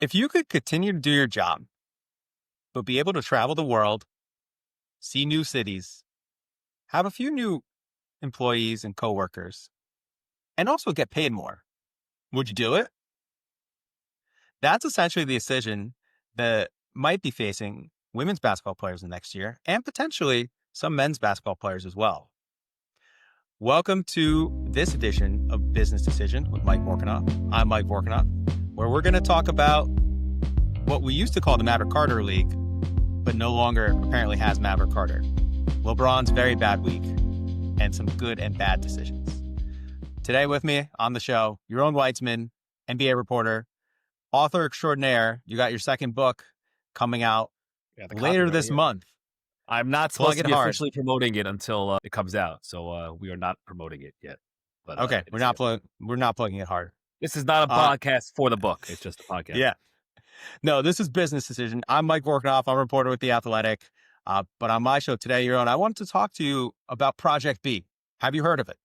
If you could continue to do your job, but be able to travel the world, see new cities, have a few new employees and coworkers, and also get paid more, would you do it? That's essentially the decision that might be facing women's basketball players the next year and potentially some men's basketball players as well. Welcome to this edition of Business Decision with Mike Vorkanoff. I'm Mike Vorkanoff, where we're going to talk about what we used to call the Maverick Carter League, but no longer apparently has Maverick Carter. LeBron's very bad week and some good and bad decisions. Today with me on the show, Yaron Weitzman, NBA reporter, author extraordinaire. You got your second book coming out later this month. I'm not supposed to be officially promoting it until it comes out, so we are not promoting it yet. But okay, we're not plugging it hard. This is not a podcast for the book; it's just a podcast. Yeah, no, this is Business Decision. I'm Mike Vorkanoff. I'm a reporter with The Athletic. But on my show today, Yaron, I wanted to talk to you about Project B. Have you heard of it?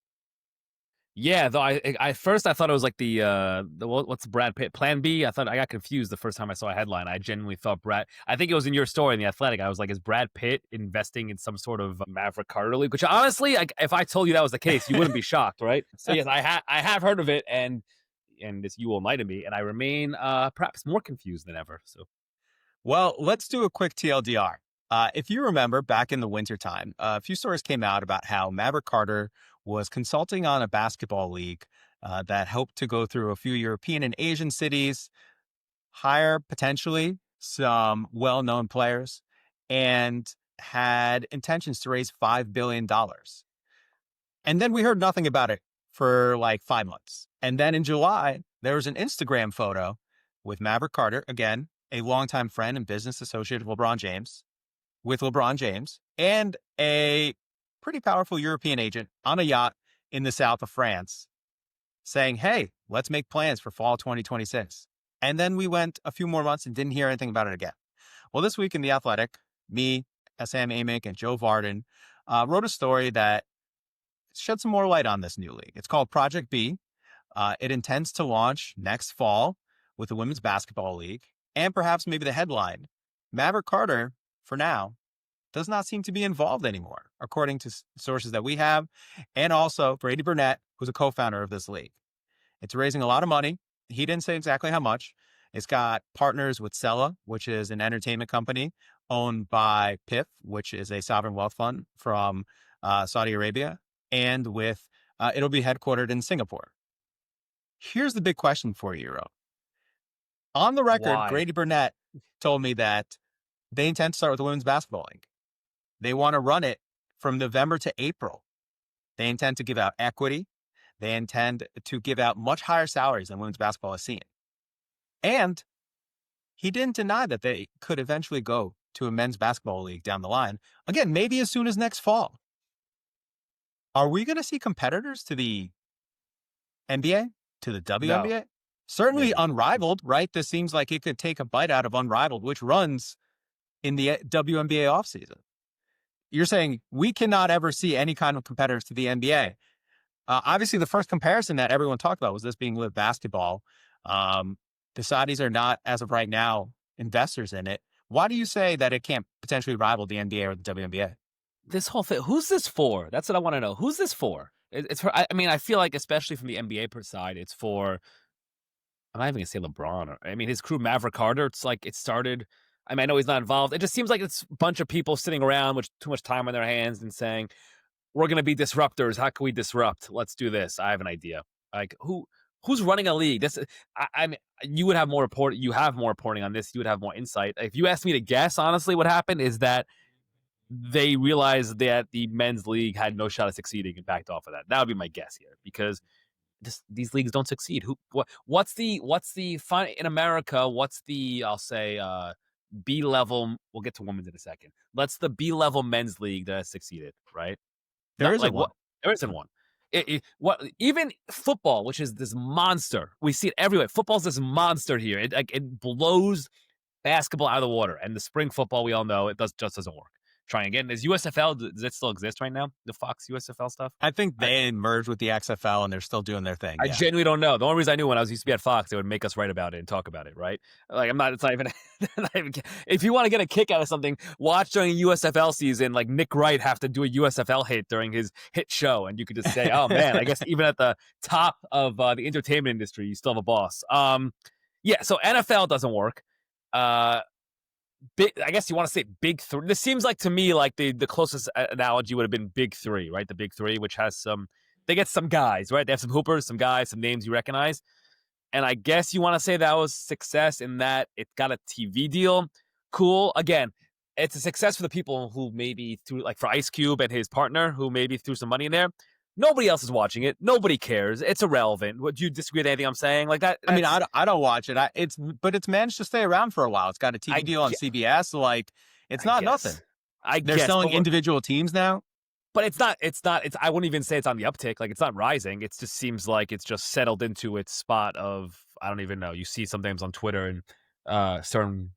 Yeah, though I first thought it was like the what's Brad Pitt Plan B. I got confused the first time I saw a headline. I genuinely thought I think it was in your story in The Athletic. I was like, is Brad Pitt investing in some sort of Maverick Carter League? Which honestly, if I told you that was the case, you wouldn't be shocked, right? So yes, I have heard of it, and you will enlighten me, and I remain perhaps more confused than ever. So, well, let's do a quick TLDR. If you remember, back in the wintertime, a few stories came out about how Maverick Carter was consulting on a basketball league that hoped to go through a few European and Asian cities, hire potentially some well-known players, and had intentions to raise $5 billion. And then we heard nothing about it for like 5 months. And then in July, there was an Instagram photo with Maverick Carter, again, a longtime friend and business associate of LeBron James, and a pretty powerful European agent on a yacht in the south of France saying, hey, let's make plans for fall 2026. And then we went a few more months and didn't hear anything about it again. Well, this week in The Athletic, me, Sam Amick, and Joe Varden wrote a story that shed some more light on this new league. It's called Project B. It intends to launch next fall with the Women's Basketball League. And perhaps maybe the headline, Maverick Carter, for now, does not seem to be involved anymore, according to sources that we have, and also Brady Burnett, who's a co-founder of this league. It's raising a lot of money. He didn't say exactly how much. It's got partners with Sella, which is an entertainment company owned by PIF, which is a sovereign wealth fund from Saudi Arabia, and with it'll be headquartered in Singapore. Here's the big question for you, Yaron. On the record, Brady Burnett told me that they intend to start with the Women's Basketball League. They want to run it from November to April. They intend to give out equity. They intend to give out much higher salaries than women's basketball has seen. And he didn't deny that they could eventually go to a men's basketball league down the line. Again, maybe as soon as next fall. Are we going to see competitors to the NBA, to the WNBA? No. Certainly Unrivaled, right? This seems like it could take a bite out of Unrivaled, which runs in the WNBA offseason. You're saying we cannot ever see any kind of competitors to the NBA. Obviously, the first comparison that everyone talked about was this being live basketball. The Saudis are not, as of right now, investors in it. Why do you say that it can't potentially rival the NBA or the WNBA? This whole thing, who's this for? That's what I want to know. Who's this for? It's for. I mean, I feel like, especially from the NBA side, it's for. I'm not even gonna say LeBron. His crew, Maverick Carter. It's like it started. I know he's not involved. It just seems like it's a bunch of people sitting around with too much time on their hands and saying, we're going to be disruptors. How can we disrupt? Let's do this. I have an idea. Like who's running a league? You would have more report. You have more reporting on this. You would have more insight. If you asked me to guess, honestly, what happened is that they realized that the men's league had no shot at succeeding and backed off of that. That would be my guess here, because these leagues don't succeed. What's the fun in America? What's the, I'll say, B level, we'll get to women's in a second. That's the B level men's league that has succeeded, right? There isn't one. There isn't one. Even football, which is this monster, we see it everywhere. Football's this monster here. It blows basketball out of the water. And the spring football, we all know, it just doesn't work. trying again. Is USFL, does it still exist right now? The Fox USFL stuff? I think they merged with the XFL and they're still doing their thing. I Yeah. genuinely don't know. The only reason I knew when I used to be at Fox, they would make us write about it and talk about it, right? Like, it's not even, if you want to get a kick out of something, watch during a USFL season, like Nick Wright have to do a USFL hit during his hit show. And you could just say, oh man, I guess even at the top of the entertainment industry, you still have a boss. Yeah, so NFL doesn't work. I guess you want to say big three. This seems like to me like the closest analogy would have been big three, right? The big three, which has they get some guys, right? They have some hoopers, some guys, some names you recognize. And I guess you want to say that was success in that it got a TV deal. Cool. Again, it's a success for the people who maybe threw, like for Ice Cube and his partner, who maybe threw some money in there. Nobody else is watching it. Nobody cares. It's irrelevant. Would you disagree with anything I'm saying? Like that? I mean, I don't watch it. But it's managed to stay around for a while. It's got a TV deal on CBS. Like, it's not nothing. They're selling individual teams now. But it's not, I wouldn't even say it's on the uptick. Like, it's not rising. It just seems like it's just settled into its spot of, I don't even know. You see sometimes on Twitter and certain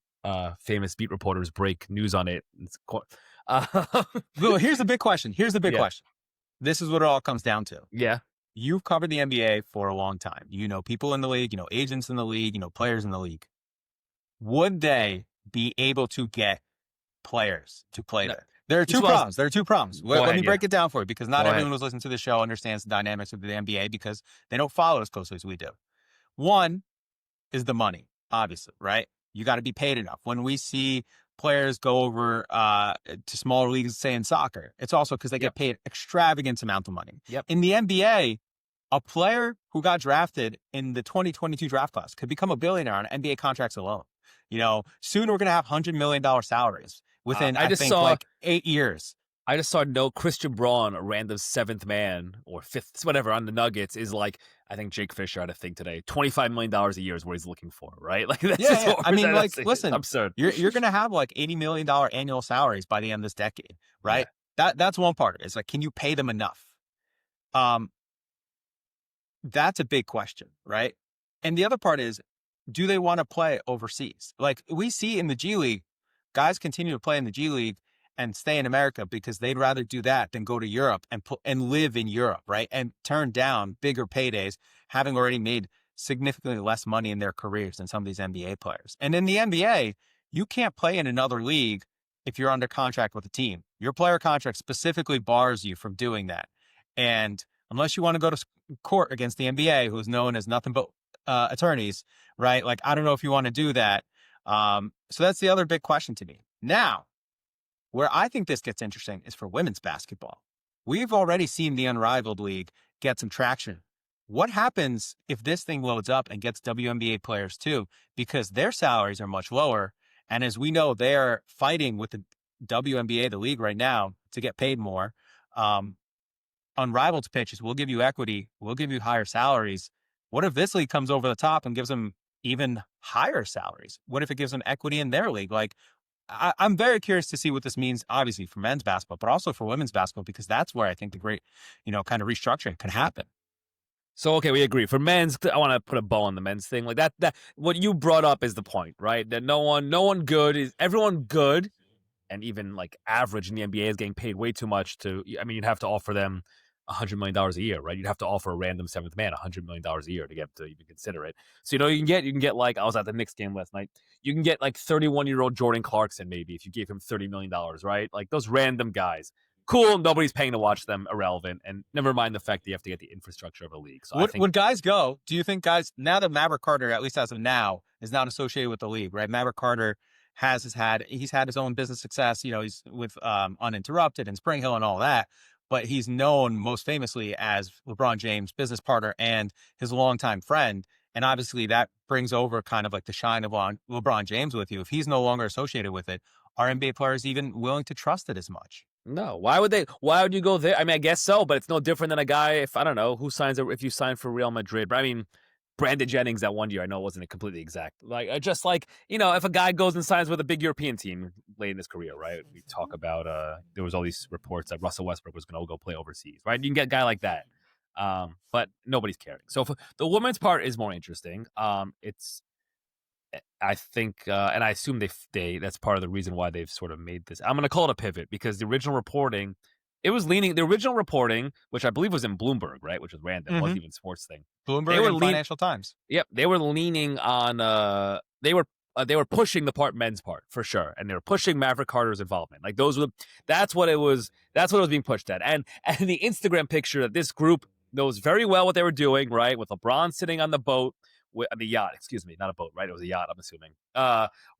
famous beat reporters break news on it. Well, here's the big question. Question. This is what it all comes down to. Yeah. You've covered the NBA for a long time. You know people in the league, you know agents in the league, you know players in the league. Would they be able to get players to play there? There are two problems. Let me break it down for you, because not everyone who's listening to the show understands the dynamics of the NBA because they don't follow as closely as we do. One is the money, obviously, right? You got to be paid enough. When we see players go over to smaller leagues, say in soccer, it's also because they get paid extravagant amount of money. In the NBA, a player who got drafted in the 2022 draft class could become a billionaire on NBA contracts alone. You know, soon we're going to have $100 million salaries within, I think, like 8 years. I just saw Christian Braun, a random seventh man or fifth, whatever, on the Nuggets is like, I think Jake Fisher had a thing today. $25 million a year is what he's looking for, right? Like, that's I mean, like, listen, absurd. You're going to have like $80 million annual salaries by the end of this decade, right? Yeah. That's one part. It's like, can you pay them enough? That's a big question, right? And the other part is, do they want to play overseas? Like we see in the G League, guys continue to play in the G League and stay in America because they'd rather do that than go to Europe and live in Europe, right? And turn down bigger paydays, having already made significantly less money in their careers than some of these NBA players. And in the NBA, you can't play in another league if you're under contract with a team. Your player contract specifically bars you from doing that. And unless you want to go to court against the NBA, who's known as nothing but attorneys, right? Like, I don't know if you want to do that. So that's the other big question to me. Now, where I think this gets interesting is for women's basketball. We've already seen the Unrivaled League get some traction. What happens if this thing loads up and gets WNBA players too? Because their salaries are much lower. And as we know, they're fighting with the WNBA, the league right now, to get paid more. Unrivaled's pitches, we'll give you equity, we'll give you higher salaries. What if this league comes over the top and gives them even higher salaries? What if it gives them equity in their league? Like, I'm very curious to see what this means, obviously, for men's basketball, but also for women's basketball, because that's where I think the great, kind of restructuring can happen. So, okay, we agree. For men's, I want to put a bow on the men's thing. Like that what you brought up is the point, right? That no one good is, everyone good and even like average in the NBA is getting paid way too much you'd have to offer them $100 million a year, right? You'd have to offer a random seventh man $100 million a year to get to even consider it. So, you can get like, I was at the Knicks game last night. You can get like 31-year-old Jordan Clarkson, maybe, if you gave him $30 million, right? Like those random guys. Cool. Nobody's paying to watch them. Irrelevant. And never mind the fact that you have to get the infrastructure of a league. So would guys go? Do you think guys, now that Maverick Carter, at least as of now, is not associated with the league, right? Maverick Carter he's had his own business success. He's with Uninterrupted and Spring Hill and all that. But he's known most famously as LeBron James' business partner and his longtime friend. And obviously that brings over kind of like the shine of LeBron James with you. If he's no longer associated with it, are NBA players even willing to trust it as much? No. Why would you go there? I mean, I guess so, but it's no different than a guy, if you sign for Real Madrid. But I mean, Brandon Jennings that one year, I know it wasn't completely exact. Like, just like, if a guy goes and signs with a big European team late in his career, right? We talk about, there was all these reports that Russell Westbrook was going to go play overseas, right? You can get a guy like that. But nobody's caring. So the women's part is more interesting. I think, and I assume they that's part of the reason why they've sort of made this. I'm going to call it a pivot because the original reporting, it was leaning. The original reporting, which I believe was in Bloomberg, right, which was random, Hmm. wasn't even a sports thing. They Bloomberg were and Financial Times. Yep, they were leaning on. They were pushing the men's part for sure, and they were pushing Maverick Carter's involvement. Like those were, that's what it was. That's what it was being pushed at. And the Instagram picture that this group knows very well what they were doing, right? With LeBron sitting on the boat, the yacht. Excuse me, not a boat, right? It was a yacht. I'm assuming.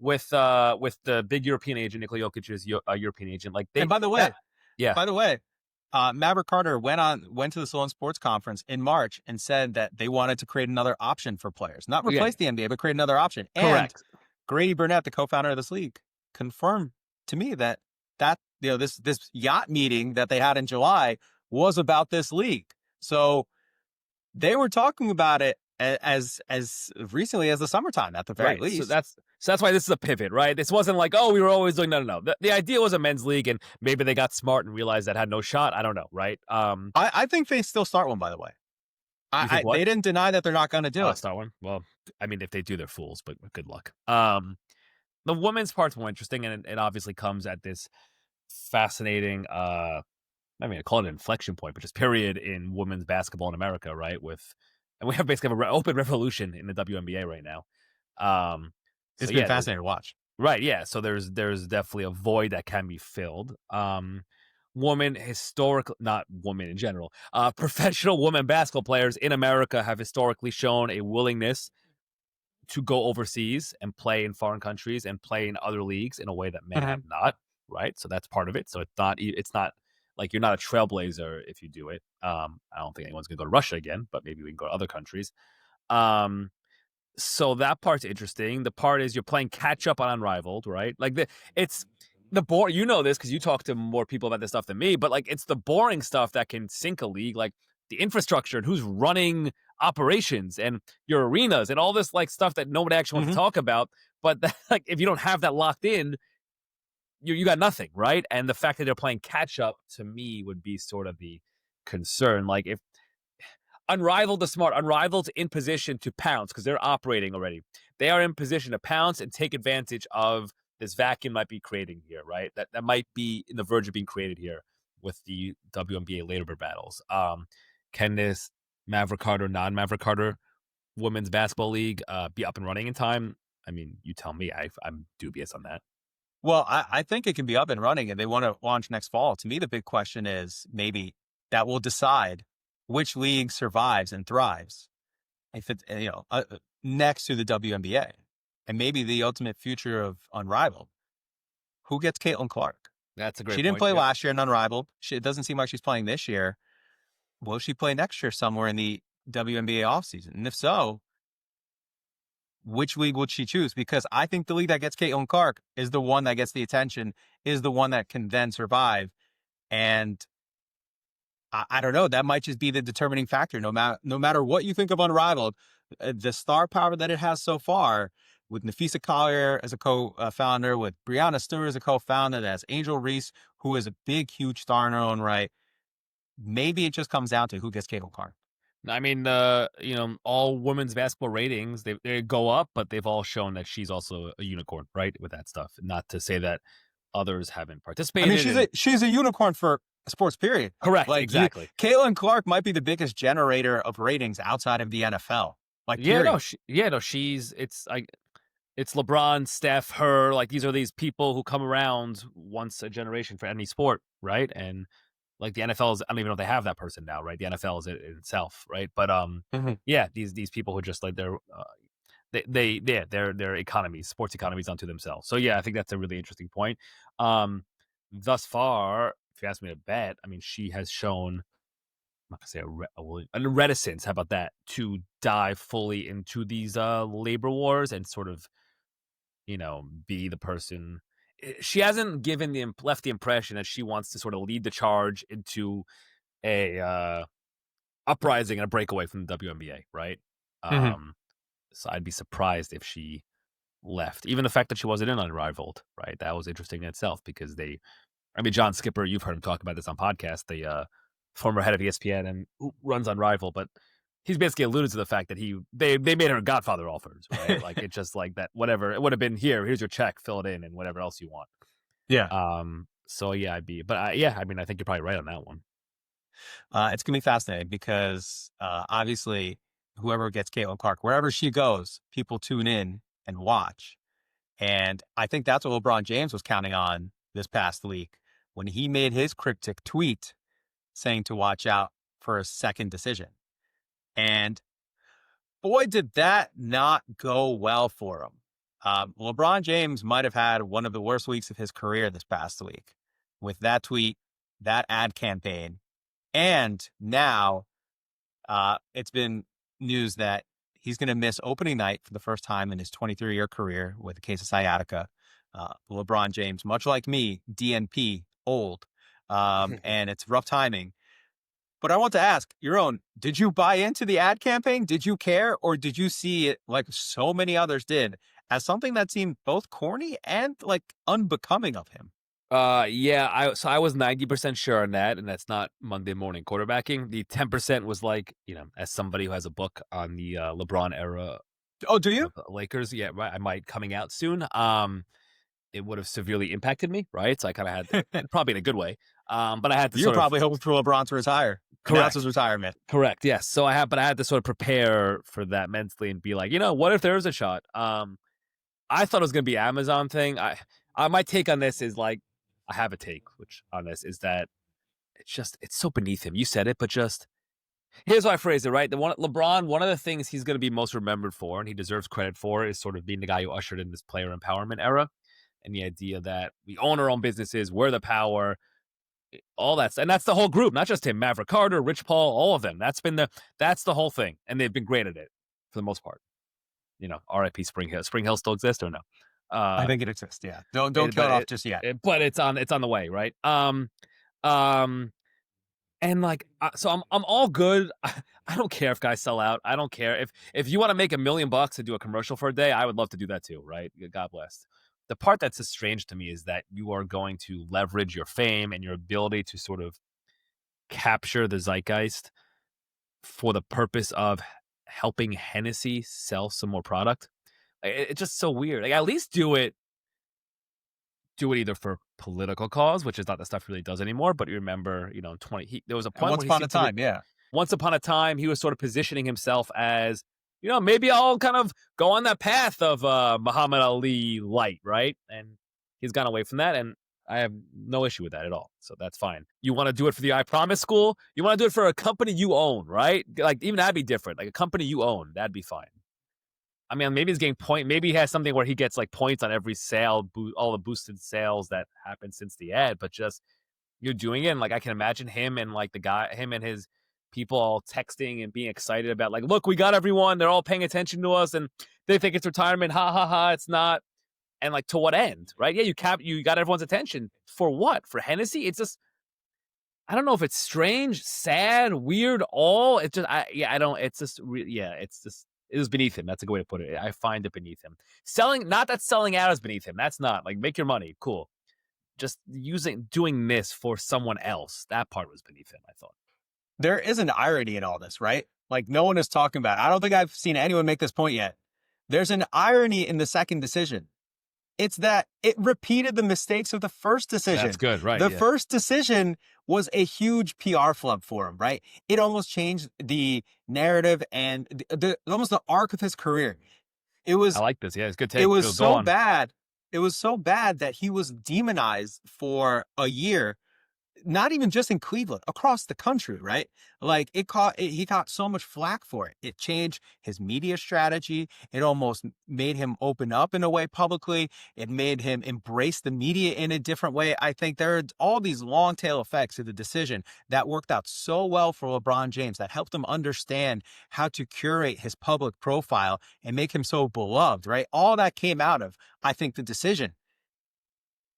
With the big European agent, Nikola Jokic's European agent. Like And by the way, yeah, Maverick Carter went to the Salon Sports Conference in March and said that they wanted to create another option for players, not replace the NBA, but create another option. correct. And Grady Burnett, the co-founder of this league, confirmed to me that this yacht meeting that they had in July was about this league. So they were talking about it as recently as the summertime, at the very least. So that's why this is a pivot, right? This wasn't like, oh, we were always doing no. The idea was a men's league, and maybe they got smart and realized that had no shot. I don't know, right? I think they still start one, by the way. They didn't deny that they're not going to do it. Start one. Well, I mean, if they do, they're fools, but good luck. The women's part's more interesting, and it obviously comes at this fascinating. I mean, I call it an inflection point, but just period in women's basketball in America, right? And we have basically an open revolution in the WNBA right now. It's been fascinating to watch. Right, yeah. So there's definitely a void that can be filled. Not women in general, professional women basketball players in America have historically shown a willingness to go overseas and play in foreign countries and play in other leagues in a way that men have not, right? So that's part of it. So it's not like you're not a trailblazer if you do it. I don't think anyone's gonna go to Russia again, but maybe we can go to other countries. So that part's interesting. The part is you're playing catch up on Unrivaled, right? Like it's the you know this because you talk to more people about this stuff than me, but like it's the boring stuff that can sink a league, like the infrastructure and who's running operations and your arenas and all this like stuff that nobody actually wants to talk about. But like if you don't have that locked in, you got nothing, right? And the fact that they're playing catch up to me would be sort of the concern. Like if Unrivaled is smart, Unrivaled's in position to pounce because they're operating already. They are in position to pounce and take advantage of this vacuum might be creating here, right? That might be in the verge of being created here with the WNBA labor battles. Can this Maverick Carter, non-Maverick Carter women's basketball league be up and running in time? I mean, you tell me. I'm dubious on that. Well, I think it can be up and running and they want to launch next fall. To me, the big question is maybe that will decide which league survives and thrives if it's, next to the WNBA and maybe the ultimate future of Unrivaled. Who gets Caitlin Clark? That's a great point. She didn't play last year in Unrivaled. It doesn't seem like she's playing this year. Will she play next year somewhere in the WNBA offseason? And if so, which league would she choose? Because I think the league that gets Caitlin Clark is the one that gets the attention, is the one that can then survive. And I don't know. That might just be the determining factor. No matter what you think of Unrivaled, the star power that it has so far, with Nafisa Collier as a co-founder, with Brianna Stewart as a co-founder, that's Angel Reese, who is a big, huge star in her own right. Maybe it just comes down to who gets Caitlin Clark. I mean, all women's basketball ratings, they go up, but they've all shown that she's also a unicorn, right? With that stuff. Not to say that others haven't participated. I mean, she's a unicorn for sports, period. Correct. Like, exactly. Caitlin Clark might be the biggest generator of ratings outside of the NFL. Like, period. It's LeBron, Steph, her. Like, these are these people who come around once a generation for any sport, right? And like the NFL is, I don't even know if they have that person now, right? The NFL is it itself, right? But yeah, these people who just like their economies, sports economies unto themselves. So yeah, I think that's a really interesting point. Thus far, if you ask me to bet, I mean, she has shown, I'm not gonna say a reticence. How about that? To dive fully into these labor wars and sort of, be the person. She hasn't left the impression that she wants to sort of lead the charge into a uprising and a breakaway from the WNBA, right? So I'd be surprised if she left. Even the fact that she wasn't in Unrivaled, right? That was interesting in itself because John Skipper, you've heard him talk about this on podcast, the former head of ESPN and who runs Unrivaled, but he's basically alluded to the fact that they made her Godfather offers, right? Like it's just like that. Whatever it would have been. Here's your check, fill it in, and whatever else you want. Yeah. So yeah, I mean, I think you're probably right on that one. It's going to be fascinating because obviously whoever gets Caitlin Clark, wherever she goes, people tune in and watch. And I think that's what LeBron James was counting on this past week when he made his cryptic tweet saying to watch out for a second decision. And boy, did that not go well for him. LeBron James might have had one of the worst weeks of his career this past week with that tweet, that ad campaign. And now it's been news that he's going to miss opening night for the first time in his 23-year career with a case of sciatica. LeBron James, much like me, DNP, old, and it's rough timing. But I want to ask, Yaron, did you buy into the ad campaign? Did you care? Or did you see it, like so many others did, as something that seemed both corny and like unbecoming of him? Yeah, I was 90% sure on that, and that's not Monday morning quarterbacking. The 10% was like, as somebody who has a book on the LeBron era. Oh, do you? Lakers, yeah, I might coming out soon. It would have severely impacted me, right? So I kind of had, probably in a good way. But I had to. You're probably hoping for LeBron to retire. Correct. His retirement. Correct. Yes. So I had to sort of prepare for that mentally and be like, what if there is a shot? I thought it was going to be an Amazon thing. My take on this is like, I have a take, which on this is that it's so beneath him. You said it, but just here's how I phrase it, right? LeBron, one of the things he's going to be most remembered for, and he deserves credit for, is sort of being the guy who ushered in this player empowerment era, and the idea that we own our own businesses, we're the power, all that, and that's the whole group, not just him, Maverick Carter, Rich Paul, all of them. That's the whole thing, and they've been great at it for the most part. R.I.P. Spring Hill. Spring Hill still exists or no? I think it exists. Yeah, don't kill it off just yet. But it's on the way, right? And like, so I'm all good. I don't care if guys sell out. I don't care if you want to make $1 million to do a commercial for a day. I would love to do that too, right? God bless. The part that's just strange to me is that you are going to leverage your fame and your ability to sort of capture the zeitgeist for the purpose of helping Hennessy sell some more product. It's just so weird. Like, at least do it either for political cause, which is not the stuff he really does anymore. But you remember, there was a point once upon a time, once upon a time, he was sort of positioning himself as, maybe I'll kind of go on that path of Muhammad Ali light, right? And he's gone away from that, and I have no issue with that at all. So that's fine. You want to do it for the I Promise School? You want to do it for a company you own, right? Like, even that'd be different. Like a company you own, that'd be fine. I mean, maybe he's getting maybe he has something where he gets like points on every sale, all the boosted sales that happened since the ad, but just you're doing it. And like, I can imagine him and like him and his people all texting and being excited about like, look, we got everyone. They're all paying attention to us and they think it's retirement. Ha ha ha. It's not. And like, to what end, right? Yeah. You got everyone's attention for what? For Hennessy? It's just, I don't know if it's strange, sad, weird, it's just, it was beneath him. That's a good way to put it. I find it beneath him. Not that selling out is beneath him. That's not. Like, make your money. Cool. Just doing this for someone else. That part was beneath him, I thought. There is an irony in all this, right? Like, no one is talking about it. I don't think I've seen anyone make this point yet. There's an irony in the second decision. It's that it repeated the mistakes of the first decision. That's good, right? The first decision was a huge PR flub for him, right? It almost changed the narrative and almost the arc of his career. I like this. Yeah, it's good take. It was so bad. It was so bad that he was demonized for a year. Not even just in Cleveland, across the country, right? Like he got so much flack for it. It changed his media strategy. It almost made him open up in a way publicly. It made him embrace the media in a different way. I think there are all these long tail effects of the decision that worked out so well for LeBron James, that helped him understand how to curate his public profile and make him so beloved, right? All that came out of, I think, the decision.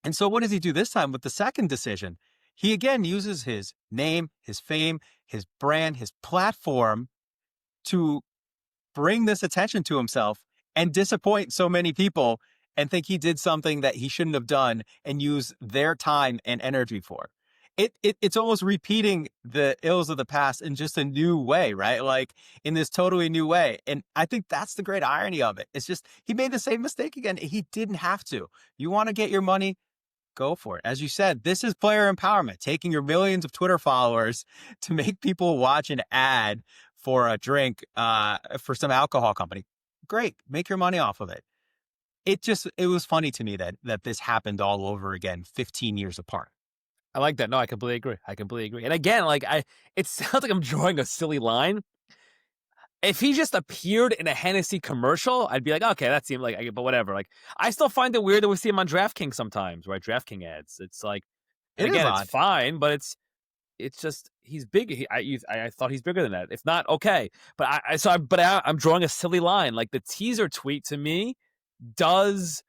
And so what does he do this time with the second decision? He again uses his name, his fame, his brand, his platform to bring this attention to himself and disappoint so many people and think he did something that he shouldn't have done and use their time and energy for. it's almost repeating the ills of the past in just a new way, right? Like in this totally new way. And I think that's the great irony of it. It's just he made the same mistake again. He didn't have to. You want to get your money, go for it. As you said, this is player empowerment, taking your millions of Twitter followers to make people watch an ad for a drink for some alcohol company. Great. Make your money off of it. It was funny to me that this happened all over again, 15 years apart. I like that. No, I completely agree. And again, like it sounds like I'm drawing a silly line. If he just appeared in a Hennessy commercial, I'd be like, okay, that seemed like, but whatever. Like, I still find it weird that we see him on DraftKings sometimes, right? DraftKings ads. It's like, and again, it's fine, but it's just he's big. I thought he's bigger than that. If not, okay. But I'm drawing a silly line. Like the teaser tweet to me does.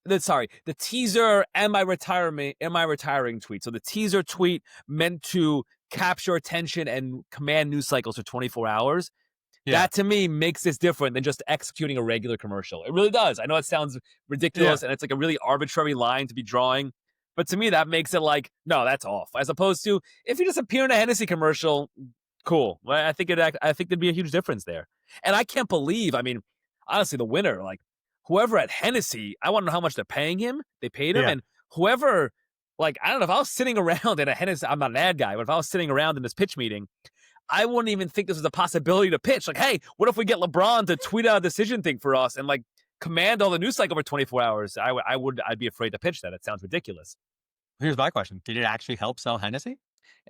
The teaser am I retiring tweet. So the teaser tweet meant to capture attention and command news cycles for 24 hours. Yeah. That to me makes this different than just executing a regular commercial. It really does. I know it sounds ridiculous and it's like a really arbitrary line to be drawing, but to me that makes it like, no, that's off. As opposed to if you just appear in a Hennessy commercial, cool. I think there'd be a huge difference there. And I can't believe, I mean, honestly, the winner, like whoever at Hennessy, I want to know how much they're paying him. They paid him. And whoever, like, I don't know, if I was sitting around in a Hennessy, I'm not an ad guy, but if I was sitting around in this pitch meeting, I wouldn't even think this was a possibility to pitch. Like, hey, what if we get LeBron to tweet out a decision thing for us and like command all the news cycle for 24 hours? I'd be afraid to pitch that. It sounds ridiculous. Here's my question. Did it actually help sell Hennessy?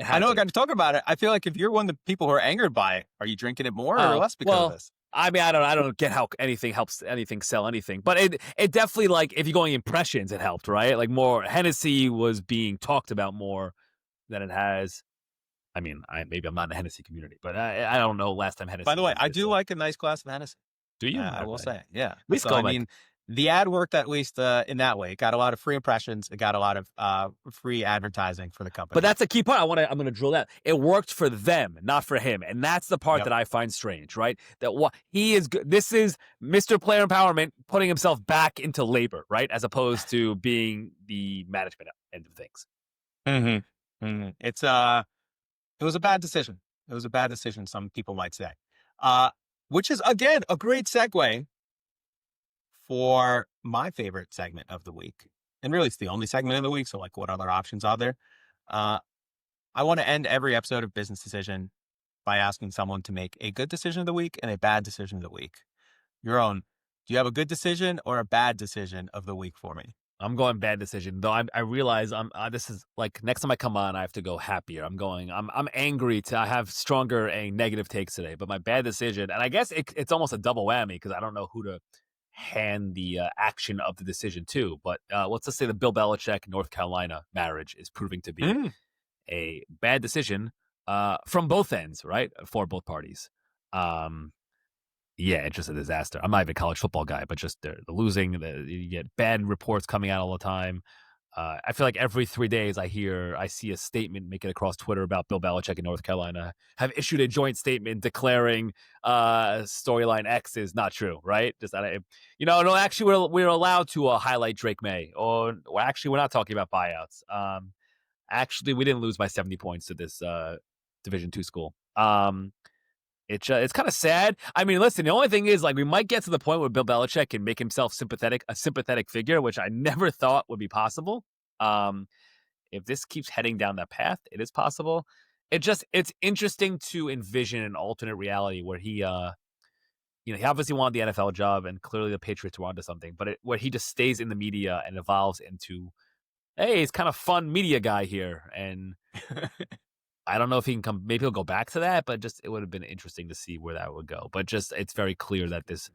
I know I got to talk about it. I feel like if you're one of the people who are angered by it, are you drinking it more or less because of this? I mean, I don't get how anything helps anything sell anything, but it definitely, like, if you're going impressions, it helped, right? Like more Hennessy was being talked about more than it has. I mean, maybe I'm not in the Hennessy community, but I don't know last time Hennessy. By the way, I do like a nice glass of Hennessy. Do you? I will say, yeah. At least I mean, the ad worked at least in that way. It got a lot of free impressions. It got a lot of free advertising for the company. But that's a key part. I'm going to drill that. It worked for them, not for him, and that's the part that I find strange, right? That what he is. This is Mr. Player Empowerment putting himself back into labor, right, as opposed to being the management end of things. Mm-hmm. Mm-hmm. It was a bad decision. It was a bad decision, some people might say. Which is, again, a great segue for my favorite segment of the week. And really, it's the only segment of the week. So, like, what other options are there? I want to end every episode of Business Decision by asking someone to make a good decision of the week and a bad decision of the week. Yaron, do you have a good decision or a bad decision of the week for me? I'm going bad decision, though. I realize this is like next time I come on, I have to go happier. I'm angry I have stronger and negative takes today, but my bad decision, and I guess it's almost a double whammy because I don't know who to hand the action of the decision to. But let's just say the Bill Belichick North Carolina marriage is proving to be a bad decision from both ends, right? For both parties. Yeah, it's just a disaster. I'm not even a college football guy, but just the losing, you get bad reports coming out all the time. I feel like every 3 days I see a statement make it across Twitter about Bill Belichick in North Carolina have issued a joint statement declaring storyline X is not true, right? Just no, actually we're allowed to highlight Drake May, or actually we're not talking about buyouts. Actually, we didn't lose by 70 points to this Division II school. It's kind of sad. I mean, listen, the only thing is, like, we might get to the point where Bill Belichick can make himself a sympathetic figure, which I never thought would be possible. If this keeps heading down that path, it is possible. It's interesting to envision an alternate reality where he obviously wanted the NFL job, and clearly the Patriots were onto something, but where he just stays in the media and evolves into, hey, he's kind of fun media guy here, and I don't know if he can come. Maybe he'll go back to that, but just it would have been interesting to see where that would go. But just it's very clear that this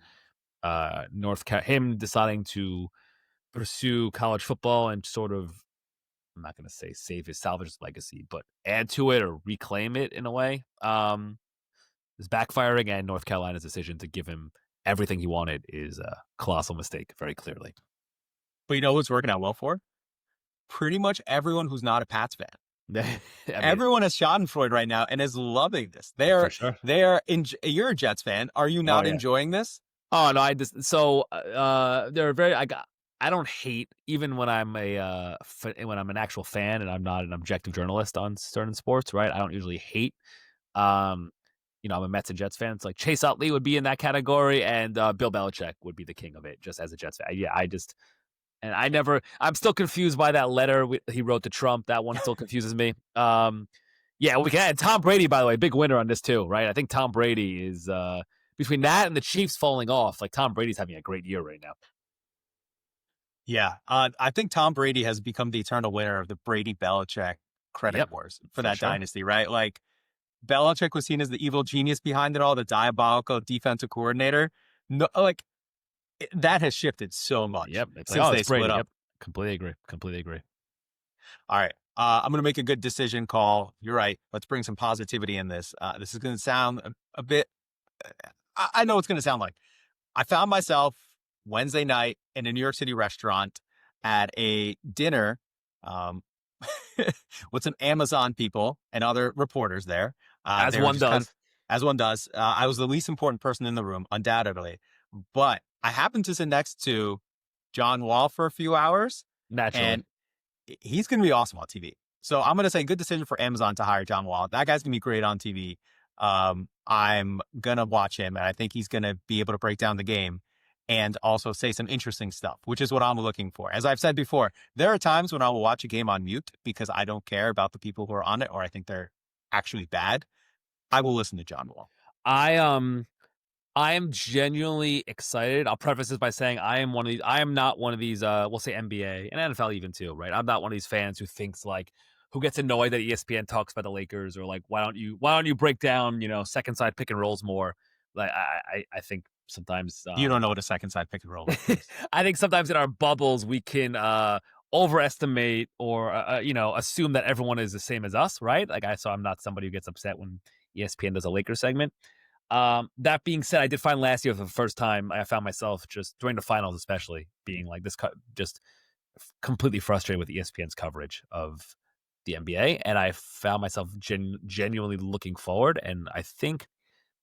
him deciding to pursue college football and sort of, I'm not going to say salvage his legacy, but add to it or reclaim it in a way, is backfiring. And North Carolina's decision to give him everything he wanted is a colossal mistake, very clearly. But you know who's working out well for? Pretty much everyone who's not a Pats fan. Everyone has Schadenfreude right now and is loving this. You're a Jets fan. Are you not enjoying this? Oh no, they're very. I don't hate even when I'm when I'm an actual fan and I'm not an objective journalist on certain sports, right? I don't usually hate. Um, I'm a Mets and Jets fan. It's like Chase Utley would be in that category, and Bill Belichick would be the king of it, just as a Jets fan. Yeah, I'm still confused by that letter he wrote to Trump. That one still confuses me. Yeah, we can add Tom Brady, by the way, big winner on this too, right? I think Tom Brady is between that and the Chiefs falling off. Like Tom Brady's having a great year right now. Yeah. I think Tom Brady has become the eternal winner of the Brady Belichick credit Yep, wars for for that sure. dynasty, right? Like Belichick was seen as the evil genius behind it all, the diabolical defensive coordinator. No, like that has shifted so much Yep, it's like, since oh, they it's split Brady. up. Yep, completely agree. Completely agree. All right. I'm going to make a good decision call. You're right. Let's bring some positivity in this. This is going to sound a bit, I know it's going to sound like. I found myself Wednesday night in a New York City restaurant at a dinner um, with some Amazon people and other reporters there. As They were one just kind of, does. as one does. I was the least important person in the room, undoubtedly. But I happened to sit next to John Wall for a few hours, Naturally. and he's going to be awesome on TV. So I'm going to say good decision for Amazon to hire John Wall. That guy's going to be great on TV. I'm going to watch him, and I think he's going to be able to break down the game and also say some interesting stuff, which is what I'm looking for. As I've said before, there are times when I will watch a game on mute because I don't care about the people who are on it or I think they're actually bad. I will listen to John Wall. I I am genuinely excited. I'll preface this by saying I am not one of these we'll say NBA and NFL even too, right? I'm not one of these fans who thinks like who gets annoyed that ESPN talks about the Lakers or like why don't you break down, second side pick and rolls more? Like I think sometimes You don't know what a second side pick and roll is. I think sometimes in our bubbles we can overestimate or assume that everyone is the same as us, right? So I'm not somebody who gets upset when ESPN does a Lakers segment. That being said, I did find last year for the first time I found myself just during the finals, especially being like this, just completely frustrated with ESPN's coverage of the NBA, and I found myself genuinely looking forward. And I think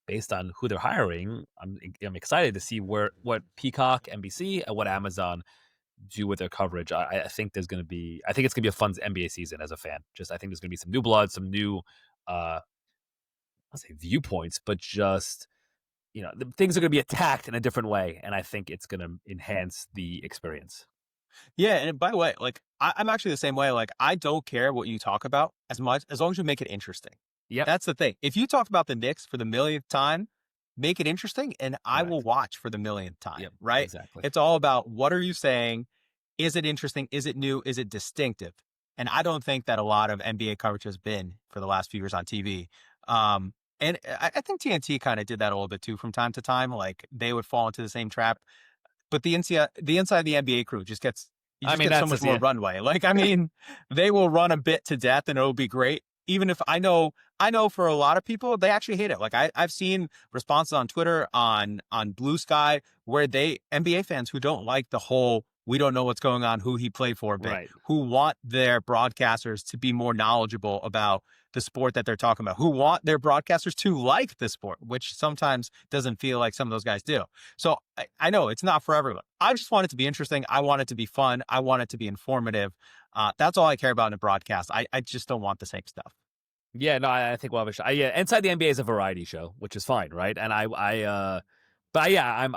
based on who they're hiring, I'm excited to see what Peacock, NBC, and what Amazon do with their coverage. I think I think it's gonna be a fun NBA season as a fan. Just I think there's gonna be some new blood, some new I'll say viewpoints, but just the things are going to be attacked in a different way, and I think it's going to enhance the experience. Yeah, and by the way, like I'm actually the same way. Like I don't care what you talk about as much as long as you make it interesting. Yep, That's the thing. If you talk about the Knicks for the millionth time, make it interesting, and I will correct. watch for the millionth time. Yep, Right? exactly. It's all about what are you saying? Is it interesting? Is it new? Is it distinctive? And I don't think that a lot of NBA coverage has been for the last few years on TV. And I think TNT kind of did that a little bit too from time to time. Like they would fall into the same trap, but the inside of the NBA crew you I just mean, get so that's much just more yeah, runway. Like, I mean, they will run a bit to death and it'll be great. Even if I know for a lot of people, they actually hate it. Like I've seen responses on Twitter on Blue Sky where NBA fans who don't like the whole we don't know what's going on, who he played for bit, right. who want their broadcasters to be more knowledgeable about the sport that they're talking about, who want their broadcasters to like the sport, which sometimes doesn't feel like some of those guys do. So I know it's not for everyone. I just want it to be interesting. I want it to be fun. I want it to be informative. That's all I care about in a broadcast. I just don't want the same stuff. Yeah, no, I think we'll have a show. Yeah, Inside the NBA is a variety show, which is fine, right? And but yeah,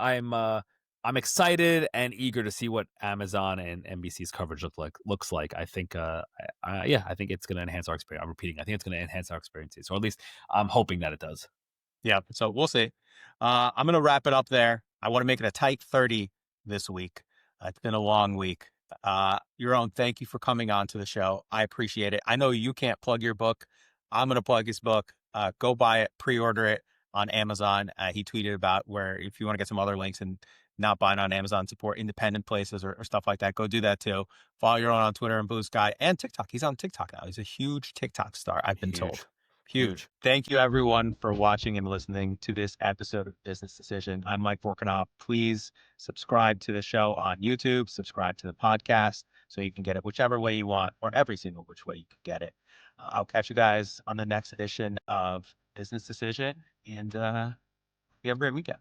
I'm excited and eager to see what Amazon and NBC's coverage looks like. I think, yeah, I think it's going to enhance our experience. I'm repeating, I think it's going to enhance our experiences, or at least I'm hoping that it does. Yeah. So we'll see. I'm going to wrap it up there. I want to make it a tight 30 this week. It's been a long week. Yaron, thank you for coming on to the show. I appreciate it. I know you can't plug your book. I'm going to plug his book. Go buy it, pre-order it on Amazon. He tweeted about where if you want to get some other links and not buying on Amazon, support independent places or stuff like that, go do that too. Follow Yaron on Twitter and Blue Sky and TikTok. He's on TikTok now. He's a huge TikTok star, I've been Huge, told. Huge. Thank you, everyone, for watching and listening to this episode of Business Decision. I'm Mike Vorkanoff. Please subscribe to the show on YouTube, subscribe to the podcast so you can get it whichever way you want or every single which way you can get it. I'll catch you guys on the next edition of Business Decision, and you have a great weekend.